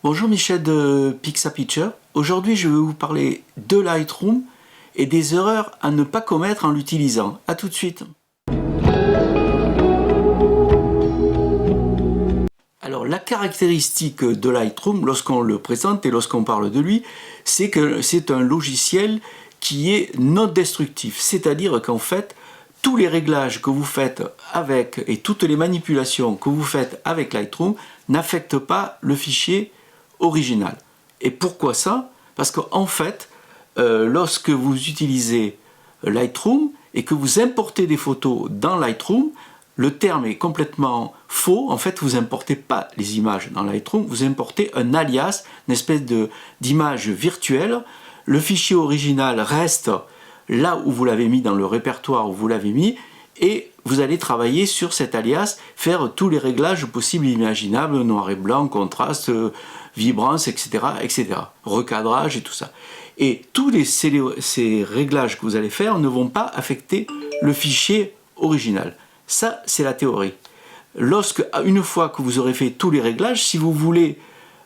Bonjour Michel de Pixapicture. Aujourd'hui je vais vous parler de Lightroom et des erreurs à ne pas commettre en l'utilisant. A tout de suite. Alors la caractéristique de Lightroom lorsqu'on le présente et lorsqu'on parle de lui, c'est que c'est un logiciel qui est non destructif. C'est-à-dire qu'en fait, tous les réglages que vous faites avec et toutes les manipulations que vous faites avec Lightroom n'affectent pas le fichier original. Et pourquoi ça? Parce qu'en fait, lorsque vous utilisez Lightroom et que vous importez des photos dans Lightroom, le terme est complètement faux. En fait, vous n'importez pas les images dans Lightroom, vous importez un alias, une espèce d'image virtuelle. Le fichier original reste là où vous l'avez mis, dans le répertoire où vous l'avez mis, et vous allez travailler sur cet alias, faire tous les réglages possibles et imaginables, noir et blanc, contraste, vibrance, etc., etc., recadrage et tout ça. Et tous ces réglages que vous allez faire ne vont pas affecter le fichier original. Ça, c'est la théorie. Une fois que vous aurez fait tous les réglages, si vous voulez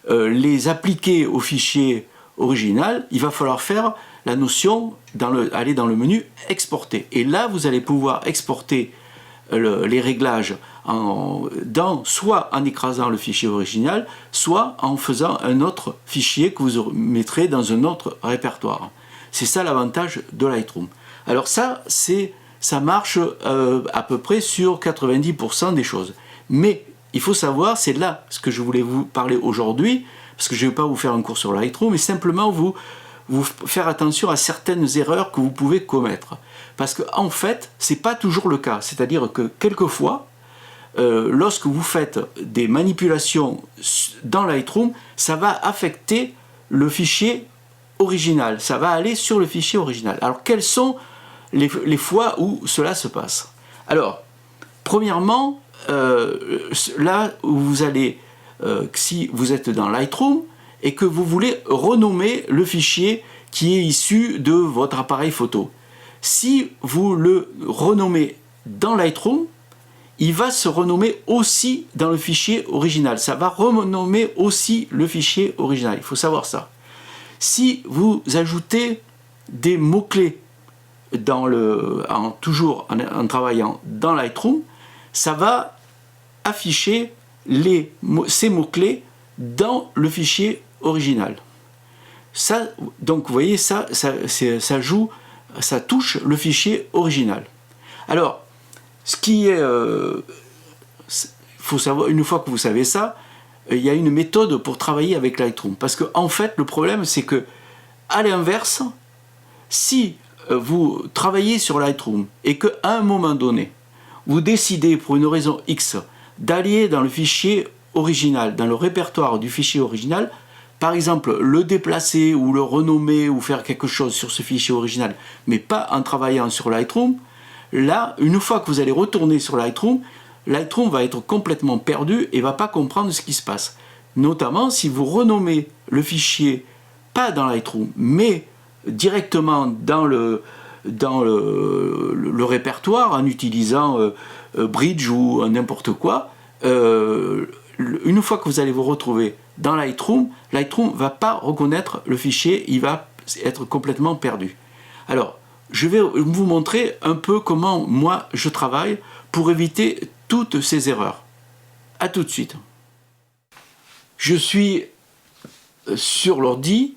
les appliquer au fichier original, il va falloir faire la notion, aller dans le menu exporter. Et là, vous allez pouvoir exporter les réglages soit en écrasant le fichier original, soit en faisant un autre fichier que vous mettrez dans un autre répertoire. C'est ça l'avantage de Lightroom. Alors ça marche à peu près sur 90% des choses. Mais il faut savoir, c'est là ce que je voulais vous parler aujourd'hui, parce que je ne vais pas vous faire un cours sur Lightroom, mais simplement vous faire attention à certaines erreurs que vous pouvez commettre. Parce qu'en fait, ce n'est pas toujours le cas. C'est-à-dire que quelquefois, lorsque vous faites des manipulations dans Lightroom, ça va affecter le fichier original. Ça va aller sur le fichier original. Alors, quelles sont les fois où cela se passe? Alors, premièrement, là où vous allez, si vous êtes dans Lightroom, et que vous voulez renommer le fichier qui est issu de votre appareil photo. Si vous le renommez dans Lightroom, il va se renommer aussi dans le fichier original. Ça va renommer aussi le fichier original. Il faut savoir ça. Si vous ajoutez des mots-clés toujours en travaillant dans Lightroom, ça va afficher ces mots-clés dans le fichier original. Ça, donc vous voyez, ça touche le fichier original. Alors, ce qui est, faut savoir, une fois que vous savez ça, il y a une méthode pour travailler avec Lightroom. Parce que en fait, le problème, c'est que, à l'inverse, si vous travaillez sur Lightroom et qu'à un moment donné, vous décidez pour une raison X d'aller dans le fichier original, dans le répertoire du fichier original, par exemple le déplacer ou le renommer ou faire quelque chose sur ce fichier original, mais pas en travaillant sur Lightroom, là, une fois que vous allez retourner sur Lightroom, Lightroom va être complètement perdu et ne va pas comprendre ce qui se passe. Notamment si vous renommez le fichier, pas dans Lightroom, mais directement dans le répertoire en utilisant Bridge ou n'importe quoi, une fois que vous allez vous retrouver dans Lightroom, Lightroom ne va pas reconnaître le fichier, il va être complètement perdu. Alors, je vais vous montrer un peu comment moi je travaille pour éviter toutes ces erreurs. A tout de suite. Je suis sur l'ordi,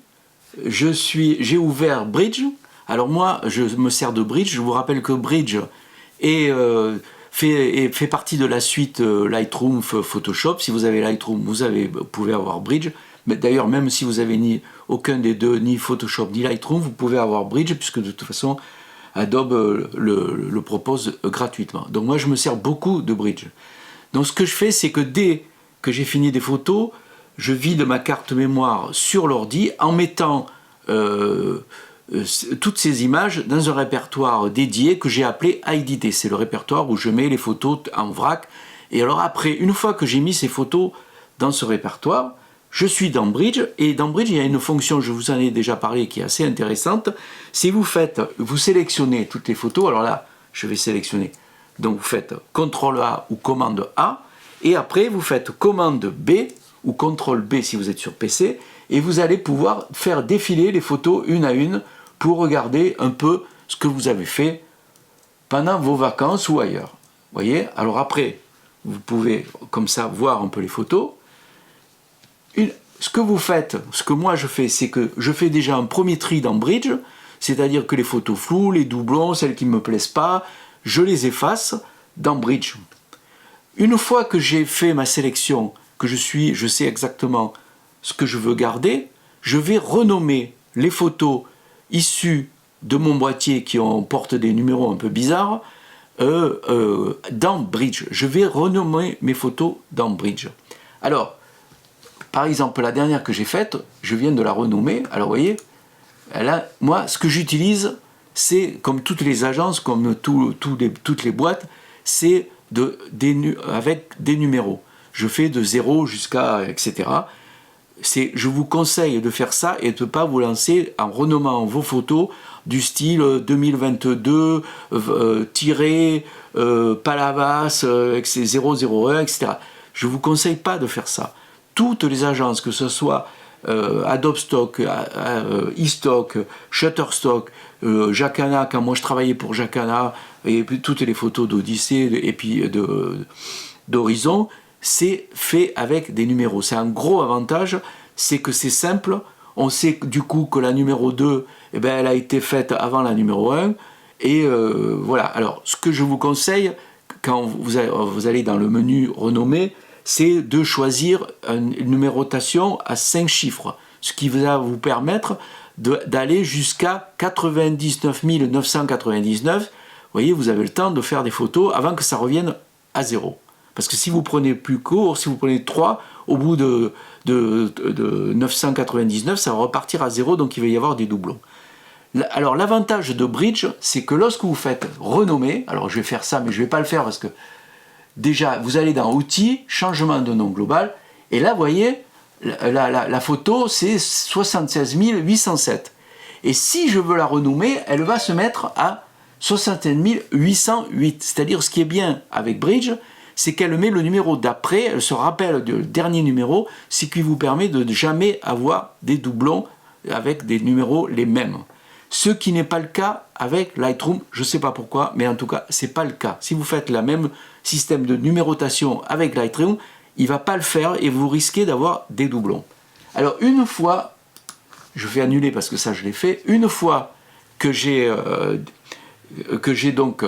j'ai ouvert Bridge. Alors moi, je me sers de Bridge. Je vous rappelle que Bridge fait partie de la suite Lightroom Photoshop. Si vous avez Lightroom, vous pouvez avoir Bridge. Mais d'ailleurs, même si vous n'avez aucun des deux, ni Photoshop ni Lightroom, vous pouvez avoir Bridge, puisque de toute façon, Adobe le propose gratuitement. Donc moi, je me sers beaucoup de Bridge. Donc ce que je fais, c'est que dès que j'ai fini des photos, je vide ma carte mémoire sur l'ordi en mettant toutes ces images dans un répertoire dédié que j'ai appelé à éditer. C'est le répertoire où je mets les photos en vrac. Et alors après, une fois que j'ai mis ces photos dans ce répertoire, je suis dans Bridge, et dans Bridge, il y a une fonction, je vous en ai déjà parlé, qui est assez intéressante. Si vous sélectionnez toutes les photos, alors là, je vais sélectionner. Donc vous faites CTRL A ou commande A, et après vous faites commande B ou CTRL B si vous êtes sur PC, et vous allez pouvoir faire défiler les photos une à une pour regarder un peu ce que vous avez fait pendant vos vacances ou ailleurs. Vous voyez? Alors après, vous pouvez comme ça voir un peu les photos. Ce que vous faites, ce que moi je fais, c'est que je fais déjà un premier tri dans Bridge, c'est-à-dire que les photos floues, les doublons, celles qui ne me plaisent pas, je les efface dans Bridge. Une fois que j'ai fait ma sélection, que je sais exactement ce que je veux garder, je vais renommer les photos issues de mon boîtier qui portent des numéros un peu bizarres dans Bridge. Je vais renommer mes photos dans Bridge. Alors, par exemple, la dernière que j'ai faite, je viens de la renommer. Alors, vous voyez, là, moi, ce que j'utilise, c'est, comme toutes les agences, comme toutes les boîtes, c'est avec des numéros. Je fais de 0 jusqu'à etc. Je vous conseille de faire ça et de ne pas vous lancer en renommant vos photos du style 2022, Palavas, 001, etc. Je ne vous conseille pas de faire ça. Toutes les agences, que ce soit Adobe Stock, eStock, Shutterstock, Jacana, quand moi je travaillais pour Jacana, et puis toutes les photos d'Odyssée et puis d'Horizon, c'est fait avec des numéros. C'est un gros avantage, c'est que c'est simple. On sait du coup que la numéro 2, eh ben, elle a été faite avant la numéro 1. Et voilà. Alors, ce que je vous conseille, quand vous allez dans le menu Renommer, c'est de choisir une numérotation à 5 chiffres, ce qui va vous permettre d'aller jusqu'à 99 999. Vous voyez, vous avez le temps de faire des photos avant que ça revienne à 0. Parce que si vous prenez plus court, si vous prenez 3, au bout de 999, ça va repartir à 0, donc il va y avoir des doublons. Alors l'avantage de Bridge, c'est que lorsque vous faites renommer, alors je vais faire ça, mais je ne vais pas le faire parce que déjà, vous allez dans Outils, Changement de nom global, et là, vous voyez, la photo, c'est 76 807. Et si je veux la renommer, elle va se mettre à 61 808. C'est-à-dire, ce qui est bien avec Bridge, c'est qu'elle met le numéro d'après, elle se rappelle du dernier numéro, ce qui vous permet de ne jamais avoir des doublons avec des numéros les mêmes. Ce qui n'est pas le cas avec Lightroom, je ne sais pas pourquoi, mais en tout cas, ce n'est pas le cas. Si vous faites le même système de numérotation avec Lightroom, il ne va pas le faire et vous risquez d'avoir des doublons. Alors, une fois, je vais annuler parce que ça, je l'ai fait, une fois que j'ai donc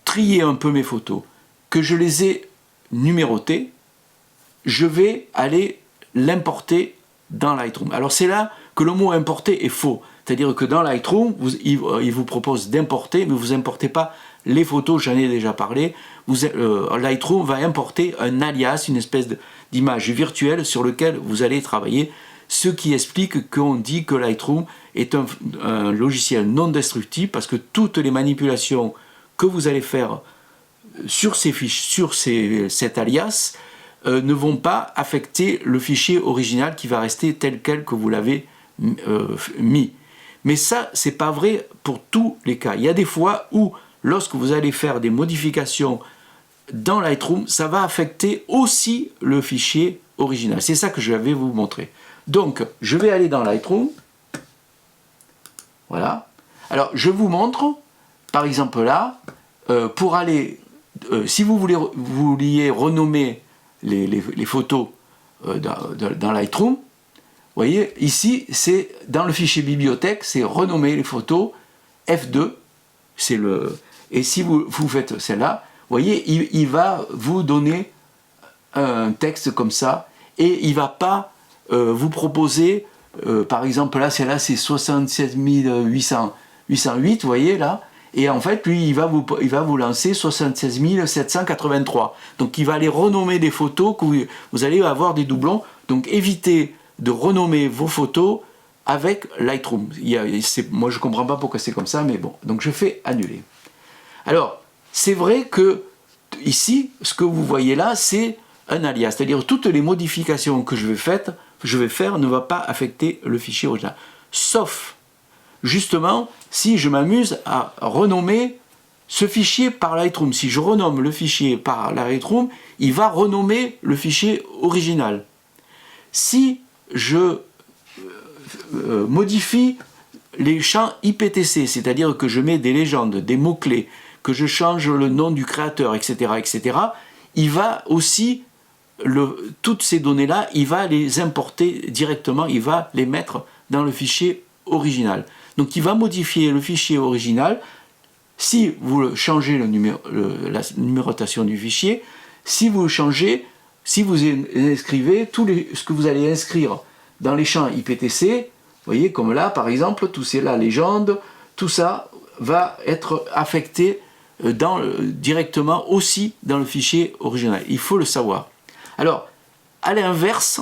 trié un peu mes photos, que je les ai numérotées, je vais aller l'importer dans Lightroom. Alors, c'est là que le mot importer est faux. C'est-à-dire que dans Lightroom, il vous propose d'importer, mais vous n'importez pas les photos, j'en ai déjà parlé. Lightroom va importer un alias, une espèce d'image virtuelle sur lequel vous allez travailler, ce qui explique qu'on dit que Lightroom est un logiciel non destructible, parce que toutes les manipulations que vous allez faire sur cet alias ne vont pas affecter le fichier original qui va rester tel quel que vous l'avez mis. Mais ça, ce n'est pas vrai pour tous les cas. Il y a des fois où, lorsque vous allez faire des modifications dans Lightroom, ça va affecter aussi le fichier original. C'est ça que je vais vous montrer. Donc, je vais aller dans Lightroom. Voilà. Alors, je vous montre, par exemple là, pour aller, si vous vouliez renommer les photos dans Lightroom, vous voyez, ici, c'est dans le fichier bibliothèque, c'est renommer les photos F2. Et si vous faites celle-là, vous voyez, il va vous donner un texte comme ça, et il ne va pas vous proposer, par exemple, là, celle-là, c'est 76 808, vous voyez, là, et en fait, lui, il va vous lancer 76 783. Donc, il va aller renommer des photos que vous allez avoir des doublons. Donc, évitez de renommer vos photos avec Lightroom. Moi, je ne comprends pas pourquoi c'est comme ça, mais bon. Donc, je fais annuler. Alors, c'est vrai que ici, ce que vous voyez là, c'est un alias. C'est-à-dire toutes les modifications que je vais faire ne vont pas affecter le fichier original. Sauf, justement, si je m'amuse à renommer ce fichier par Lightroom. Si je renomme le fichier par Lightroom, il va renommer le fichier original. Si je modifie les champs IPTC, c'est-à-dire que je mets des légendes, des mots-clés, que je change le nom du créateur, etc., etc., il va aussi, toutes ces données-là, il va les importer directement, il va les mettre dans le fichier original. Donc il va modifier le fichier original. Si vous changez la numérotation du fichier, si vous changez, si vous inscrivez ce que vous allez inscrire dans les champs IPTC, vous voyez, comme là, par exemple, tout c'est la légende, tout ça va être affecté directement aussi dans le fichier original. Il faut le savoir. Alors, à l'inverse,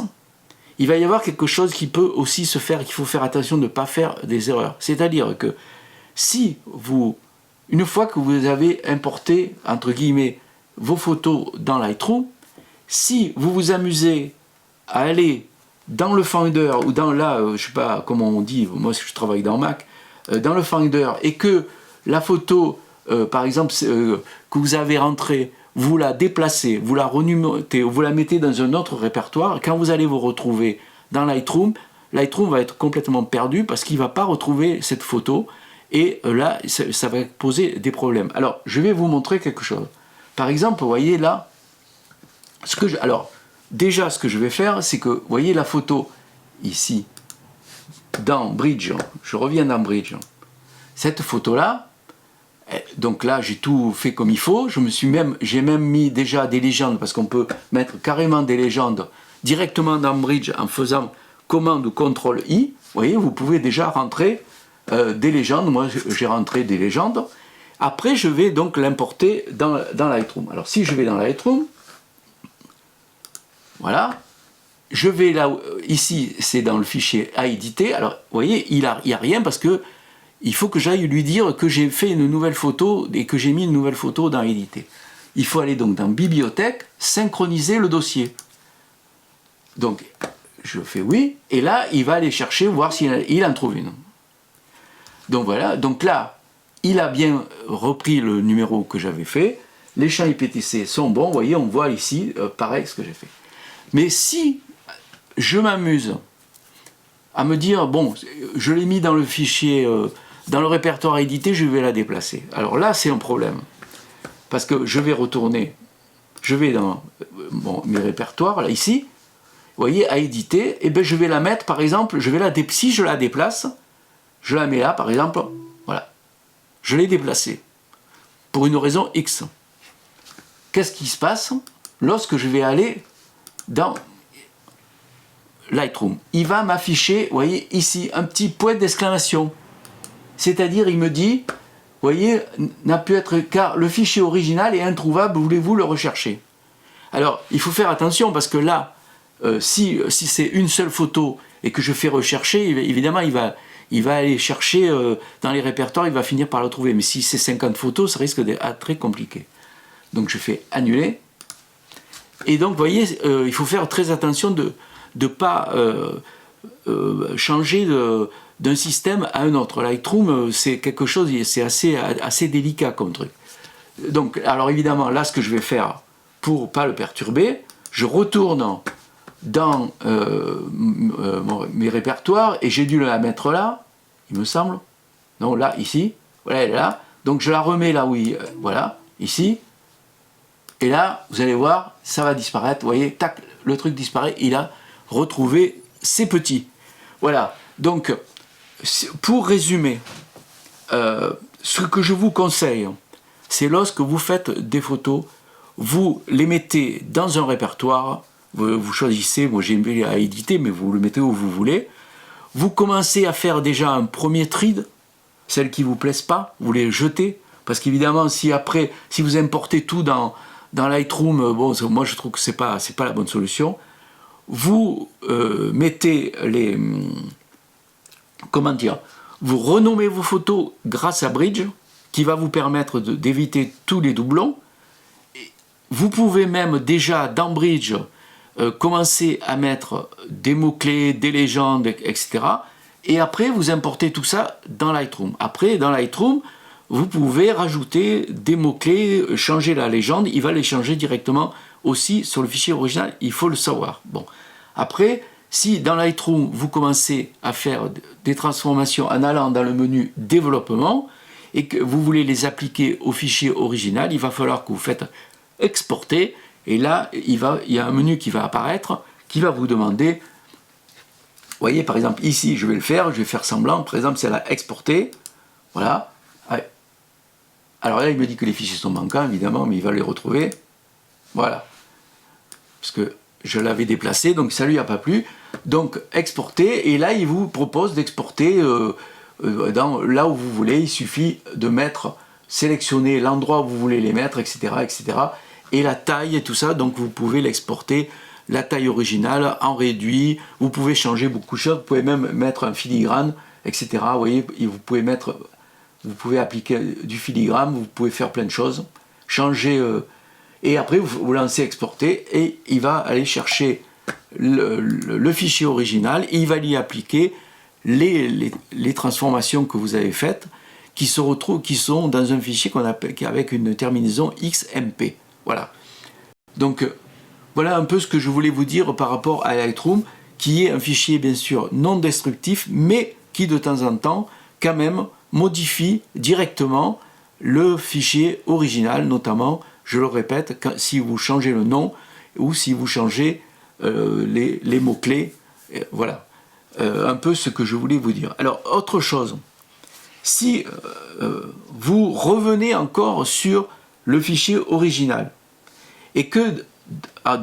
il va y avoir quelque chose qui peut aussi se faire, qu'il faut faire attention de ne pas faire des erreurs. C'est-à-dire que si vous, une fois que vous avez importé, entre guillemets, vos photos dans Lightroom, si vous vous amusez à aller dans le Finder ou dans là, je ne sais pas comment on dit, moi je travaille dans Mac, dans le Finder, et que la photo, par exemple, que vous avez rentrée, vous la déplacez, vous la renumératez, vous la mettez dans un autre répertoire, quand vous allez vous retrouver dans Lightroom, Lightroom va être complètement perdu parce qu'il ne va pas retrouver cette photo, et là, ça va poser des problèmes. Alors, je vais vous montrer quelque chose. Par exemple, vous voyez là, alors, déjà, ce que je vais faire, c'est que, vous voyez la photo ici, dans Bridge, je reviens dans Bridge, cette photo-là, donc là, j'ai tout fait comme il faut, j'ai même mis déjà des légendes, parce qu'on peut mettre carrément des légendes directement dans Bridge en faisant commande ou CTRL-I, vous voyez, vous pouvez déjà rentrer des légendes, moi j'ai rentré des légendes, après je vais donc l'importer dans Lightroom. Alors si je vais dans Lightroom, voilà, je vais là, ici c'est dans le fichier à éditer, alors vous voyez, il n'y a rien parce que il faut que j'aille lui dire que j'ai fait une nouvelle photo et que j'ai mis une nouvelle photo dans éditer. Il faut aller donc dans bibliothèque, synchroniser le dossier. Donc je fais oui, et là il va aller chercher, voir s'il en trouve une. Donc voilà, donc là, il a bien repris le numéro que j'avais fait, les champs IPTC sont bons, vous voyez, on voit ici, pareil, ce que j'ai fait. Mais si je m'amuse à me dire, bon, je l'ai mis dans le fichier, dans le répertoire à éditer, je vais la déplacer. Alors là, c'est un problème, parce que je vais retourner, je vais dans mes répertoires, là, ici, vous voyez, à éditer, et bien je vais la mettre, par exemple, si je la déplace, je la mets là, par exemple, voilà. Je l'ai déplacée, pour une raison X. Qu'est-ce qui se passe lorsque je vais aller dans Lightroom? Il va m'afficher, vous voyez, ici, un petit point d'exclamation. C'est-à-dire, il me dit, vous voyez, n'a pu être, car le fichier original est introuvable, voulez-vous le rechercher? Alors, il faut faire attention, parce que là, si c'est une seule photo et que je fais rechercher, évidemment, il va aller chercher dans les répertoires, il va finir par le trouver. Mais si c'est 50 photos, ça risque d'être très compliqué. Donc je fais annuler. Et donc, vous voyez, il faut faire très attention de ne pas changer d'un système à un autre. Lightroom, c'est quelque chose, c'est assez délicat comme truc. Donc, alors évidemment, là, ce que je vais faire pour ne pas le perturber, je retourne dans mes répertoires, et j'ai dû la mettre là, il me semble. Non, là, ici. Voilà, elle est là. Donc je la remets là où voilà, ici. Et là, vous allez voir, ça va disparaître. Vous voyez, tac, le truc disparaît. Il a retrouvé ses petits. Voilà. Donc, pour résumer, ce que je vous conseille, c'est lorsque vous faites des photos, vous les mettez dans un répertoire. Vous choisissez, moi j'ai mis à éditer, mais vous le mettez où vous voulez. Vous commencez à faire déjà un premier tri, celles qui ne vous plaisent pas, vous les jetez, parce qu'évidemment, si vous importez tout dans Lightroom, bon, moi je trouve que c'est pas la bonne solution. Vous mettez vous renommez vos photos grâce à Bridge, qui va vous permettre d'éviter tous les doublons. Vous pouvez même déjà dans Bridge commencer à mettre des mots-clés, des légendes, etc. Et après, vous importez tout ça dans Lightroom. Après, dans Lightroom, vous pouvez rajouter des mots-clés, changer la légende. Il va les changer directement aussi sur le fichier original. Il faut le savoir. Bon. Après, Si dans Lightroom, vous commencez à faire des transformations en allant dans le menu développement et que vous voulez les appliquer au fichier original, il va falloir que vous faites exporter. Et là, il y a un menu qui va apparaître qui va vous demander, vous voyez par exemple ici, je vais faire semblant, par exemple c'est là exporter, voilà. Alors là, il me dit que les fichiers sont manquants, évidemment, mais il va les retrouver, voilà. Parce que je l'avais déplacé, donc ça lui a pas plu. Donc exporter, et là il vous propose d'exporter là où vous voulez. Il suffit de sélectionner l'endroit où vous voulez les mettre, etc., etc. Et la taille et tout ça, donc vous pouvez l'exporter, la taille originale, en réduit. Vous pouvez changer beaucoup de choses, vous pouvez même mettre un filigrane, etc. Vous voyez, vous pouvez appliquer du filigrane, vous pouvez faire plein de choses, changer. Et après, vous lancez exporter et il va aller chercher le fichier original et il va lui appliquer les transformations que vous avez faites qui sont dans un fichier qu'on appelle avec une terminaison XMP. Voilà. Donc, voilà un peu ce que je voulais vous dire par rapport à Lightroom, qui est un fichier bien sûr non destructif, mais qui de temps en temps, quand même, modifie directement le fichier original, notamment, je le répète, si vous changez le nom ou si vous changez les mots-clés. Voilà, un peu ce que je voulais vous dire. Alors, autre chose, si vous revenez encore sur le fichier original et que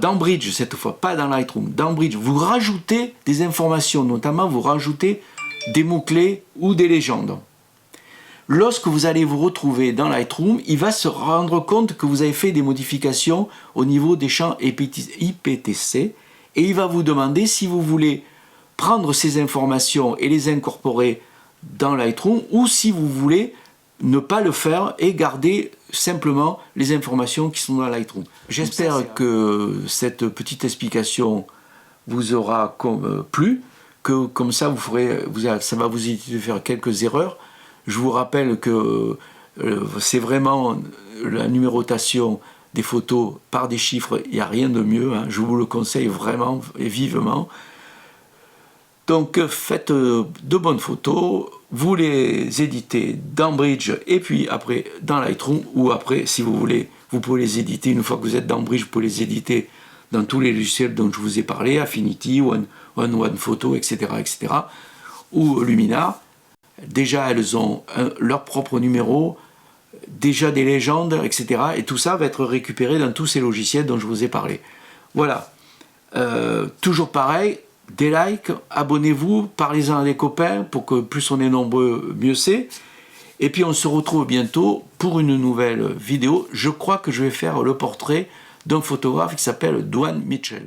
dans Bridge, cette fois, pas dans Lightroom, dans Bridge, vous rajoutez des informations, notamment vous rajoutez des mots-clés ou des légendes. Lorsque vous allez vous retrouver dans Lightroom, il va se rendre compte que vous avez fait des modifications au niveau des champs IPTC et il va vous demander si vous voulez prendre ces informations et les incorporer dans Lightroom ou si vous voulez ne pas le faire et garder simplement les informations qui sont dans Lightroom. J'espère que cette petite explication vous aura plu, que comme ça ça va vous éviter de faire quelques erreurs. Je vous rappelle que c'est vraiment la numérotation des photos par des chiffres, il n'y a rien de mieux, hein. Je vous le conseille vraiment et vivement. Donc faites de bonnes photos, vous les éditez dans Bridge et puis après dans Lightroom, ou après si vous voulez, vous pouvez les éditer, une fois que vous êtes dans Bridge, vous pouvez les éditer dans tous les logiciels dont je vous ai parlé, Affinity, OnePhoto, etc., etc., ou Luminar. Déjà elles ont leur propre numéro, déjà des légendes, etc. Et tout ça va être récupéré dans tous ces logiciels dont je vous ai parlé. Voilà. Toujours pareil, des likes, abonnez-vous, parlez-en à des copains pour que plus on est nombreux, mieux c'est. Et puis on se retrouve bientôt pour une nouvelle vidéo. Je crois que je vais faire le portrait d'un photographe qui s'appelle Dwan Mitchell.